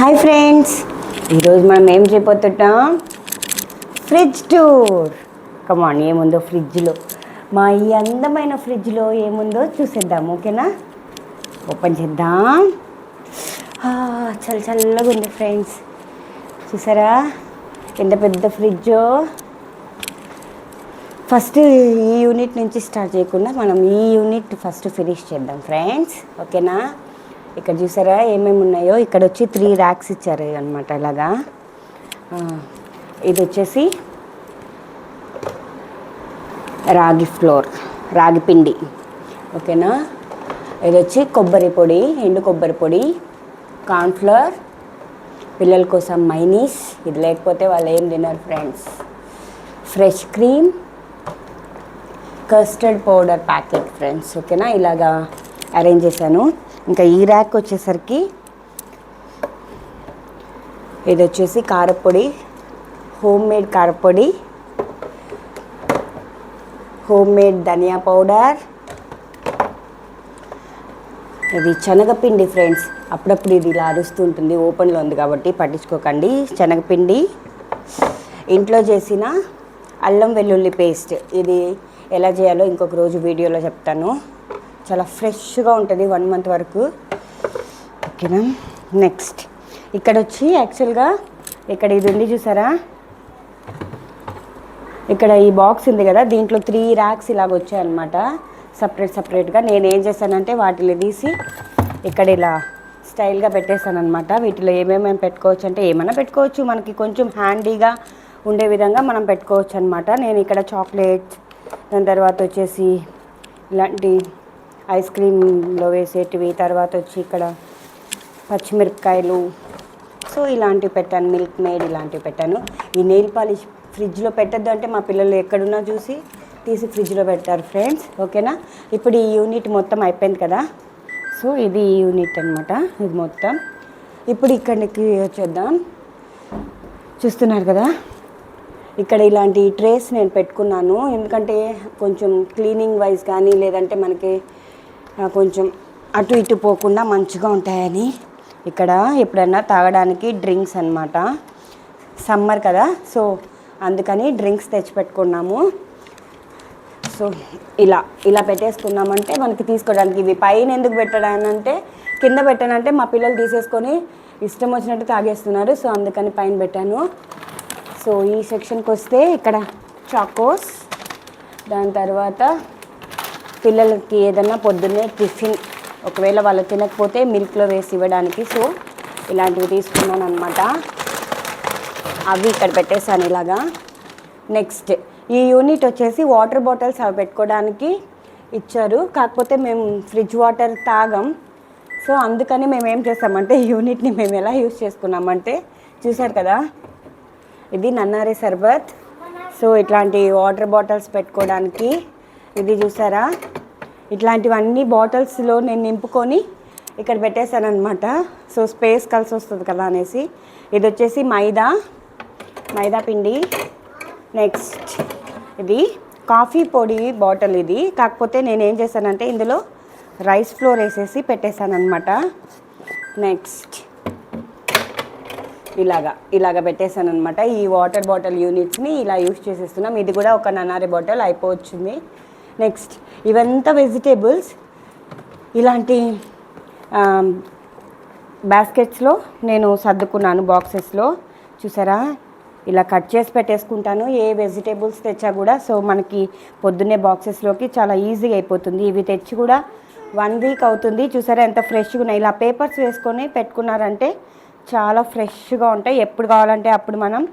Hi friends, ఈరోజు మనం ఏం చేయబోతున్నాం? Fridge tour. కమాన్, ఏముందో ఫ్రిడ్జ్లో, మా ఈ అందమైన ఫ్రిడ్జ్లో ఏముందో చూసేద్దాం. ఓకేనా? ఓపెన్ చేద్దాం. చల్లగా ఉంది ఫ్రెండ్స్. చూసారా ఎంత పెద్ద ఫ్రిడ్జో. ఫస్ట్ ఈ యూనిట్ నుంచి స్టార్ట్ చేయకుండా మనం ఈ యూనిట్ ఫస్ట్ ఫినిష్ చేద్దాం ఫ్రెండ్స్. ఓకేనా? ఇక్కడ చూసారా ఏమేమి ఉన్నాయో. ఇక్కడ వచ్చి 3 ర్యాక్స్ ఇచ్చారు అనమాట. ఇలాగా ఇది వచ్చేసి రాగి పిండి. ఓకేనా? ఇది వచ్చి కొబ్బరి పొడి, ఎండు కొబ్బరి పొడి, కార్న్ఫ్లవర్, పిల్లల కోసం మైనీస్. ఇది లేకపోతే వాళ్ళు ఏం తినరు friends. Fresh cream, custard powder packet friends. ఓకేనా? ఇలాగా అరేంజ్ చేశాను. ఇంకా ఈ ర్యాక్ వచ్చేసరికి ఇది వచ్చేసి కారపొడి, హోమ్ మేడ్ కారపొడి, హోమ్ మేడ్ ధనియా పౌడర్, ఇది శనగపిండి ఫ్రెండ్స్. అప్పుడప్పుడు ఇది ఇలా అరుస్తుంటుంది, ఓపెన్లో ఉంది కాబట్టి పట్టించుకోకండి. శనగపిండి, ఇంట్లో చేసిన అల్లం వెల్లుల్లి పేస్ట్. ఇది ఎలా చేయాలో ఇంకొక రోజు వీడియోలో చెప్తాను. చాలా ఫ్రెష్గా ఉంటుంది 1 మంత్ వరకు. ఓకేనా? నెక్స్ట్ ఇక్కడ వచ్చి యాక్చువల్గా ఇక్కడ ఇది ఉంది చూసారా, ఇక్కడ ఈ బాక్స్ ఉంది కదా, దీంట్లో 3 ర్యాక్స్ ఇలాగ వచ్చాయన్నమాట సపరేట్గా. నేను ఏం చేశానంటే వాటిని తీసి ఇక్కడ ఇలా స్టైల్గా పెట్టేశాను అనమాట. వీటిలో ఏమేమి పెట్టుకోవచ్చు అంటే ఏమైనా పెట్టుకోవచ్చు, మనకి కొంచెం హ్యాండీగా ఉండే విధంగా మనం పెట్టుకోవచ్చు అనమాట. నేను ఇక్కడ చాక్లెట్స్, దాని తర్వాత వచ్చేసి ఇలాంటి ఐస్ క్రీమ్లో వేసేటివి, తర్వాత వచ్చి ఇక్కడ పచ్చిమిరపకాయలు, సో ఇలాంటివి పెట్టాను. మిల్క్ మేడ్ ఇలాంటివి పెట్టాను. ఈ నెయిల్ పాలిష్ ఫ్రిడ్జ్లో పెట్టద్దు అంటే మా పిల్లలు ఎక్కడున్నా చూసి తీసి ఫ్రిడ్జ్లో పెట్టారు ఫ్రెండ్స్. ఓకేనా? ఇప్పుడు ఈ యూనిట్ మొత్తం అయిపోయింది కదా, సో ఇది ఈ యూనిట్ అనమాట. ఇది మొత్తం ఇప్పుడు ఇక్కడికి వచ్చేద్దాం. చూస్తున్నారు కదా, ఇక్కడ ఇలాంటి ట్రేస్ నేను పెట్టుకున్నాను. ఎందుకంటే కొంచెం క్లీనింగ్ వైజ్ కానీ లేదంటే మనకి కొంచెం అటు ఇటు పోకుండా మంచిగా ఉంటాయని. ఇక్కడ ఎప్పుడన్నా తాగడానికి డ్రింక్స్ అనమాట. సమ్మర్ కదా, సో అందుకని డ్రింక్స్ తెచ్చిపెట్టుకున్నాము. సో ఇలా పెట్టేసుకున్నామంటే మనకి తీసుకోవడానికి. ఇవి పైన ఎందుకు పెట్టడానంటే, కింద పెట్టానంటే మా పిల్లలు తీసేసుకొని ఇష్టం వచ్చినట్టు తాగేస్తున్నారు. సో అందుకని పైన పెట్టాను. సో ఈ సెక్షన్కి వస్తే ఇక్కడ చాకోస్, దాని తర్వాత పిల్లలకి ఏదన్నా పొద్దున్నే టిఫిన్ ఒకవేళ వాళ్ళు తినకపోతే మిల్క్లో వేసి ఇవ్వడానికి. సో ఇలాంటివి తీసుకున్నాను అనమాట. అవి ఇక్కడ పెట్టేశాను ఇలాగా. నెక్స్ట్ ఈ యూనిట్ వచ్చేసి వాటర్ బాటిల్స్ అవి పెట్టుకోవడానికి ఇచ్చారు. కాకపోతే మేము ఫ్రిడ్జ్ వాటర్ తాగం. సో అందుకని మేము ఏం చేస్తామంటే ఈ యూనిట్ని మేము ఎలా యూజ్ చేసుకున్నామంటే, చూసారు కదా, ఇది నన్నారి సర్బత్. సో ఇట్లాంటి వాటర్ బాటిల్స్ పెట్టుకోవడానికి ఇది చూసారా, ఇట్లాంటివన్నీ బాటిల్స్లో నేను నింపుకొని ఇక్కడ పెట్టేశాను అనమాట. సో స్పేస్ కలిసి వస్తుంది కదా అనేసి. ఇది వచ్చేసి మైదా పిండి. నెక్స్ట్ ఇది కాఫీ పొడి బాటిల్. ఇది కాకపోతే నేను ఏం చేశానంటే ఇందులో రైస్ ఫ్లోర్ వేసేసి పెట్టేశాను అనమాట. నెక్స్ట్ ఇలాగా పెట్టేశాను అనమాట. ఈ వాటర్ బాటిల్ యూనిట్స్ని ఇలా యూజ్ చేసేస్తున్నాం. ఇది కూడా ఒక నన్నారి బాటిల్ అయిపోవచ్చింది. నెక్స్ట్ ఇవంతా వెజిటేబుల్స్ ఇలాంటి బాస్కెట్స్లో నేను సర్దుకున్నాను, బాక్సెస్లో. చూసారా, ఇలా కట్ చేసి పెట్టేసుకుంటాను ఏ వెజిటేబుల్స్ తెచ్చా కూడా. సో మనకి పొద్దున్నే బాక్సెస్లోకి చాలా ఈజీగా అయిపోతుంది. ఇవి తెచ్చి కూడా 1 వీక్ అవుతుంది. చూసారా ఎంత ఫ్రెష్గా ఉన్నాయి. ఇలా పేపర్స్ వేసుకొని పెట్టుకున్నారంటే చాలా ఫ్రెష్గా ఉంటాయి. ఎప్పుడు కావాలంటే అప్పుడు మనం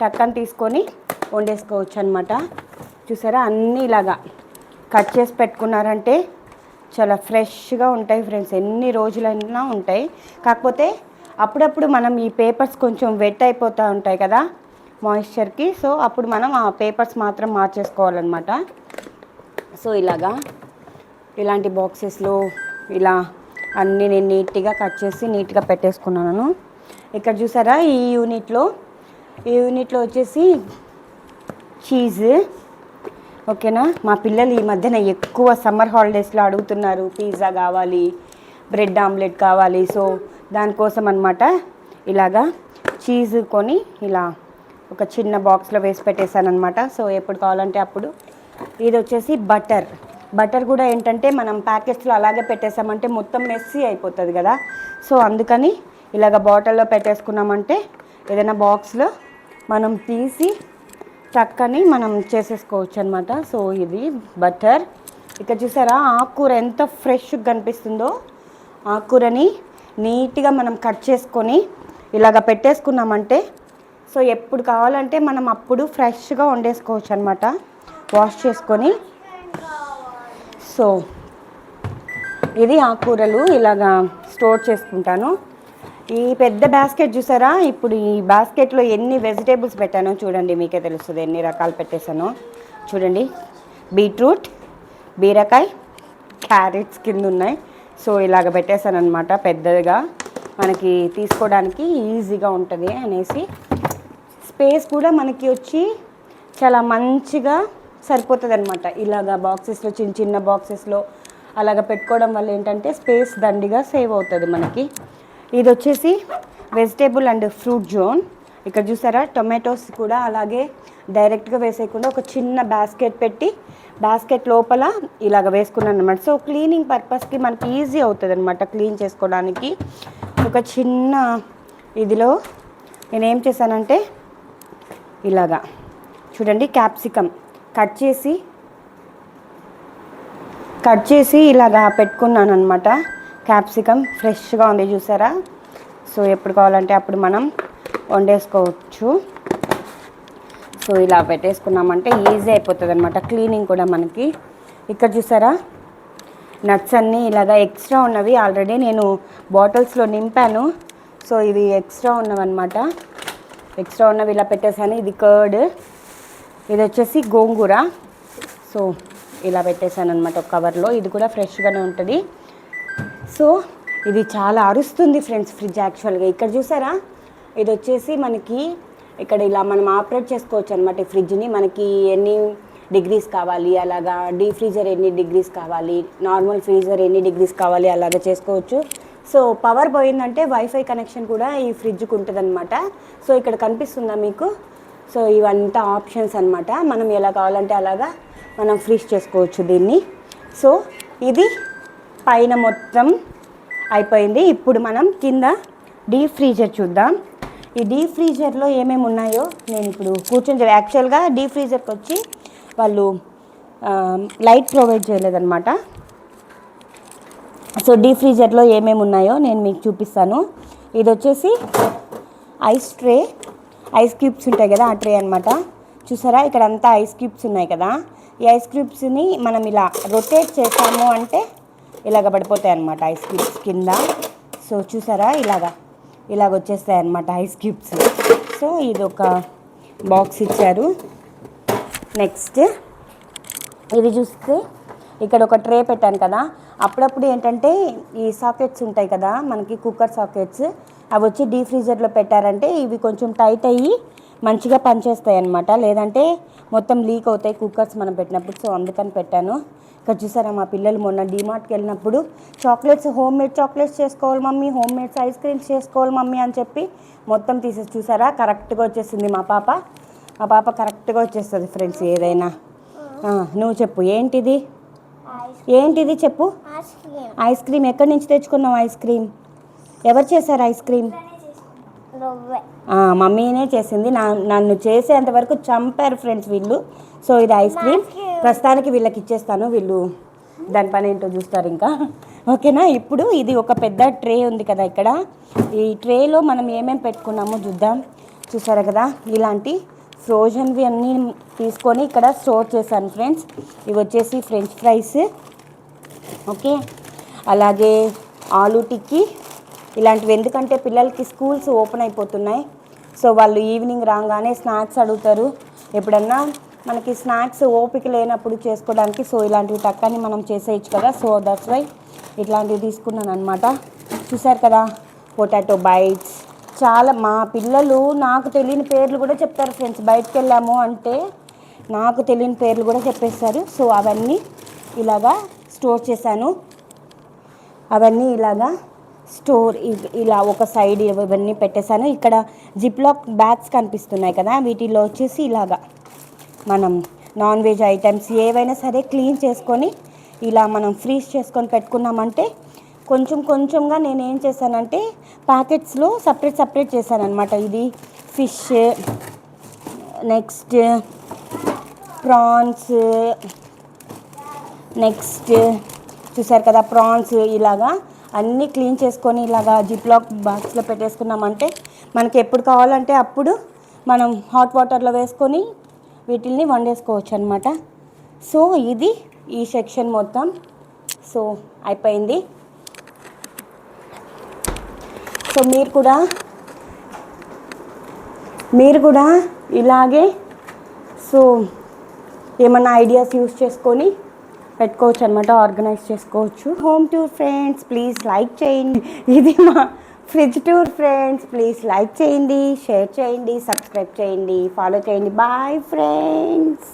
టక్కని తీసుకొని వండేసుకోవచ్చు అనమాట. చూసారా, అన్నీ ఇలాగా కట్ చేసి పెట్టుకున్నారంటే చాలా ఫ్రెష్గా ఉంటాయి ఫ్రెండ్స్. ఎన్ని రోజులైనా ఉంటాయి. కాకపోతే అప్పుడప్పుడు మనం ఈ పేపర్స్ కొంచెం వెట్ అయిపోతూ ఉంటాయి కదా మాయిశ్చర్కి. సో అప్పుడు మనం ఆ పేపర్స్ మాత్రం మార్చేసుకోవాలన్నమాట. సో ఇలాంటి బాక్సెస్లో ఇలా అన్నీ నేను నీట్గా కట్ చేసి నీట్గా పెట్టేసుకున్నాను. ఇక్కడ చూసారా ఈ యూనిట్లో వచ్చేసి చీజ్. ఓకేనా? మా పిల్లలు ఈ మధ్యన ఎక్కువ సమ్మర్ హాలిడేస్లో అడుగుతున్నారు, పిజ్జా కావాలి, బ్రెడ్ ఆమ్లెట్ కావాలి. సో దానికోసం అనమాట ఇలాగా చీజ్ కొని ఇలా ఒక చిన్న బాక్స్లో వేసి పెట్టేశాను అనమాట. సో ఎప్పుడు కావాలంటే అప్పుడు. ఇది వచ్చేసి బటర్ కూడా ఏంటంటే మనం ప్యాకెట్స్లో అలాగే పెట్టేసామంటే మొత్తం మెస్సీ అయిపోతుంది కదా. సో అందుకని ఇలాగ బాటిల్లో పెట్టేసుకున్నామంటే ఏదైనా బాక్స్లో మనం తీసి చక్కని మనం చేసేసుకోవచ్చు అనమాట. సో ఇది బటర్. ఇక్కడ చూసారా ఆకుకూర ఎంత ఫ్రెష్గా కనిపిస్తుందో. ఆకుకూరని నీట్గా మనం కట్ చేసుకొని ఇలాగ పెట్టేసుకున్నామంటే సో ఎప్పుడు కావాలంటే మనం అప్పుడు ఫ్రెష్గా వండేసుకోవచ్చు అనమాట, వాష్ చేసుకొని. సో ఇది ఆకుకూరలు ఇలాగా స్టోర్ చేసుకుంటాను. ఈ పెద్ద బాస్కెట్ చూసారా, ఇప్పుడు ఈ బాస్కెట్లో ఎన్ని వెజిటేబుల్స్ పెట్టానో చూడండి, మీకే తెలుస్తుంది ఎన్ని రకాలు పెట్టేశానో. చూడండి, బీట్రూట్, బీరకాయ, క్యారెట్స్ కింద ఉన్నాయి. సో ఇలాగ పెట్టేశాను అనమాట, పెద్దదిగా మనకి తీసుకోవడానికి ఈజీగా ఉంటుంది అనేసి. స్పేస్ కూడా మనకి వచ్చి చాలా మంచిగా సరిపోతుంది అనమాట. ఇలాగ బాక్సెస్లో చిన్న చిన్న బాక్సెస్లో అలాగ పెట్టుకోవడం వల్ల ఏంటంటే స్పేస్ దండిగా సేవ్ అవుతుంది మనకి. ఇది వచ్చేసి వెజిటేబుల్ అండ్ ఫ్రూట్ జోన్. ఇక్కడ చూసారా టొమాటోస్ కూడా అలాగే డైరెక్ట్గా వేసేయకుండా ఒక చిన్న బాస్కెట్ పెట్టి బాస్కెట్ లోపల ఇలాగ వేసుకున్నాను అనమాట. సో క్లీనింగ్ పర్పస్కి మనకి ఈజీ అవుతుంది అనమాట క్లీన్ చేసుకోవడానికి. ఒక చిన్న ఇదిలో నేనేం చేశానంటే ఇలాగా చూడండి, క్యాప్సికమ్ కట్ చేసి ఇలాగా పెట్టుకున్నాను అనమాట. క్యాప్సికమ్ ఫ్రెష్గా ఉంది చూసారా. సో ఎప్పుడు కావాలంటే అప్పుడు మనం వండేసుకోవచ్చు. సో ఇలా పెట్టేసుకున్నామంటే ఈజీ అయిపోతుంది అనమాట క్లీనింగ్ కూడా మనకి. ఇక్కడ చూసారా నట్స్ అన్నీ ఇలాగా ఎక్స్ట్రా ఉన్నవి ఆల్రెడీ నేను బాటిల్స్లో నింపాను. సో ఇవి ఎక్స్ట్రా ఉన్నవన్నమాట. ఎక్స్ట్రా ఉన్నవి ఇలా పెట్టేసాను. ఇది కర్డ్, ఇది వచ్చేసి గోంగూర. సో ఇలా పెట్టేశాను అనమాట ఒక కవర్లో. ఇది కూడా ఫ్రెష్గానే ఉంటుంది. సో ఇది చాలా అరుస్తుంది ఫ్రెండ్స్ ఫ్రిడ్జ్ యాక్చువల్గా. ఇక్కడ చూసారా ఇది వచ్చేసి మనకి ఇక్కడ ఇలా మనం ఆపరేట్ చేసుకోవచ్చు అనమాట ఈ ఫ్రిడ్జ్ని. మనకి ఎన్ని డిగ్రీస్ కావాలి అలాగా, డీప్ ఫ్రీజర్ ఎన్ని డిగ్రీస్ కావాలి, నార్మల్ ఫ్రీజర్ ఎన్ని డిగ్రీస్ కావాలి అలాగా చేసుకోవచ్చు. సో పవర్ పోయిందంటే వైఫై కనెక్షన్ కూడా ఈ ఫ్రిడ్జ్కి ఉంటుంది అనమాట. సో ఇక్కడ కనిపిస్తుందా మీకు. సో ఇవంతా ఆప్షన్స్ అనమాట. మనం ఎలా కావాలంటే అలాగా మనం ఫ్రీజ్ చేసుకోవచ్చు దీన్ని. సో ఇది పైన మొత్తం అయిపోయింది. ఇప్పుడు మనం కింద డీప్ ఫ్రీజర్ చూద్దాం. ఈ డీప్ ఫ్రీజర్లో ఏమేమి ఉన్నాయో నేను ఇప్పుడు కూర్చొని యాక్చువల్గా డీప్ ఫ్రీజర్కి వచ్చి వాళ్ళు లైట్ ప్రొవైడ్ చేయలేదన్నమాట. సో డీప్ ఫ్రీజర్లో ఏమేమి ఉన్నాయో నేను మీకు చూపిస్తాను. ఇది వచ్చేసి ఐస్ ట్రే, ఐస్ క్యూబ్స్ ఉంటాయి కదా ఆ ట్రే అనమాట. చూసారా ఇక్కడ అంతా ఐస్ క్యూబ్స్ ఉన్నాయి కదా. ఈ ఐస్ క్యూబ్స్ని మనం ఇలా రొటేట్ చేసాము అంటే ఇలాగ పడిపోతాయి అన్నమాట ఐస్ క్యూబ్స్ కింద. సో చూసారా ఇలాగ వచ్చేస్తాయి అన్నమాట ఐస్ క్యూబ్స్. సో ఇది ఒక బాక్స్ ఇచ్చారు. నెక్స్ట్ ఇది చూస్తే ఇక్కడ ఒక ట్రే పెట్టాను కదా. అప్పుడప్పుడు ఏంటంటే ఈ సాకెట్స్ ఉంటాయి కదా మనకి కుక్కర్ సాకెట్స్, అవి వచ్చి డీప్ ఫ్రీజర్లో పెట్టారంటే ఇవి కొంచెం టైట్ అయ్యి మంచిగా పనిచేస్తాయి అన్నమాట. లేదంటే మొత్తం లీక్ అవుతాయి కుక్కర్స్ మనం పెట్టినప్పుడు. సో అందుకని పెట్టాను. ఇక్కడ చూసారా మా పిల్లలు మొన్న డీమార్ట్కి వెళ్ళినప్పుడు చాక్లెట్స్, హోమ్ మేడ్ చాక్లెట్స్ చేసుకోవాలి mummy, home maids ice creams చేసుకోవాలి మమ్మీ అని చెప్పి మొత్తం తీసేసి చూసారా కరెక్ట్గా వచ్చేసింది మా పాప కరెక్ట్గా వచ్చేస్తుంది ఫ్రెండ్స్ ఏదైనా. నువ్వు చెప్పు ఏంటిది చెప్పు. ఐస్ క్రీమ్ ఎక్కడి నుంచి తెచ్చుకున్నావు? ఐస్ క్రీమ్ ఎవరు చేశారు? ఐస్ క్రీమ్ మమ్మీనే చేసింది. నన్ను చేసేంతవరకు చంపారు ఫ్రెండ్స్ వీళ్ళు. సో ఇది ఐస్ క్రీమ్ ప్రస్తుతానికి వీళ్ళకి ఇచ్చేస్తాను, వీళ్ళు దాని పని ఏంటో చూస్తారు ఇంకా. ఓకేనా. ఇప్పుడు ఇది ఒక పెద్ద ట్రే ఉంది కదా ఇక్కడ. ఈ ట్రేలో మనం ఏమేమి పెట్టుకున్నామో చూద్దాం. చూసారా కదా ఇలాంటి ఫ్రోజన్వి అన్నీ తీసుకొని ఇక్కడ స్టోర్ చేశాను ఫ్రెండ్స్. ఇవి వచ్చేసి ఫ్రెంచ్ ఫ్రైస్, ఓకే, అలాగే ఆలూ టిక్కీ ఇలాంటివి. ఎందుకంటే పిల్లలకి స్కూల్స్ ఓపెన్ అయిపోతున్నాయి. సో వాళ్ళు ఈవినింగ్ రాగానే స్నాక్స్ అడుగుతారు. ఎప్పుడన్నా మనకి స్నాక్స్ ఓపిక లేనప్పుడు చేసుకోవడానికి సో ఇలాంటివి టక్కని మనం చేసేయచ్చు కదా. సో దట్స్ వై ఇట్లాంటివి తీసుకున్నాను అనమాట. చూసారు కదా పొటాటో బైట్స్. చాలా మా పిల్లలు నాకు తెలియని పేర్లు కూడా చెప్తారు ఫ్రెండ్స్. బయటకు వెళ్ళాము అంటే నాకు తెలియని పేర్లు కూడా చెప్పేస్తారు. సో అవన్నీ ఇలాగా స్టోర్ చేశాను. స్టోర్ ఇలా ఒక సైడ్ ఇవన్నీ పెట్టేశాను. ఇక్కడ జిప్లాక్ బ్యాగ్స్ కనిపిస్తున్నాయి కదా, వీటిలో వచ్చేసి ఇలాగా మనం నాన్ వెజ్ ఐటమ్స్ ఏవైనా సరే క్లీన్ చేసుకొని ఇలా మనం ఫ్రీజ్ చేసుకొని పెట్టుకున్నామంటే కొంచెం కొంచెంగా నేను ఏం చేశానంటే ప్యాకెట్స్లో సపరేట్ చేశాను అనమాట. ఇది ఫిష్, నెక్స్ట్ ప్రాన్స్, నెక్స్ట్ చూసారు కదా ప్రాన్స్, ఇలాగా అన్నీ క్లీన్ చేసుకొని ఇలాగా జిప్లాక్ బాక్స్లో పెట్టేసుకున్నామంటే మనకి ఎప్పుడు కావాలంటే అప్పుడు మనం హాట్ వాటర్లో వేసుకొని వీటిల్ని వండేసుకోవచ్చు అనమాట. సో ఇది ఈ సెక్షన్ మొత్తం సో అయిపోయింది. సో మీరు కూడా ఇలాగే సో ఏమన్నా ఐడియాస్ యూస్ చేసుకొని పెట్టుకోవచ్చు అనమాట, ఆర్గనైజ్ చేసుకోవచ్చు. Home tour friends please like చేయండి. ఇది మా fridge tour friends please like చేయండి, షేర్ చేయండి, సబ్స్క్రైబ్ చేయండి, ఫాలో చేయండి. Bye friends.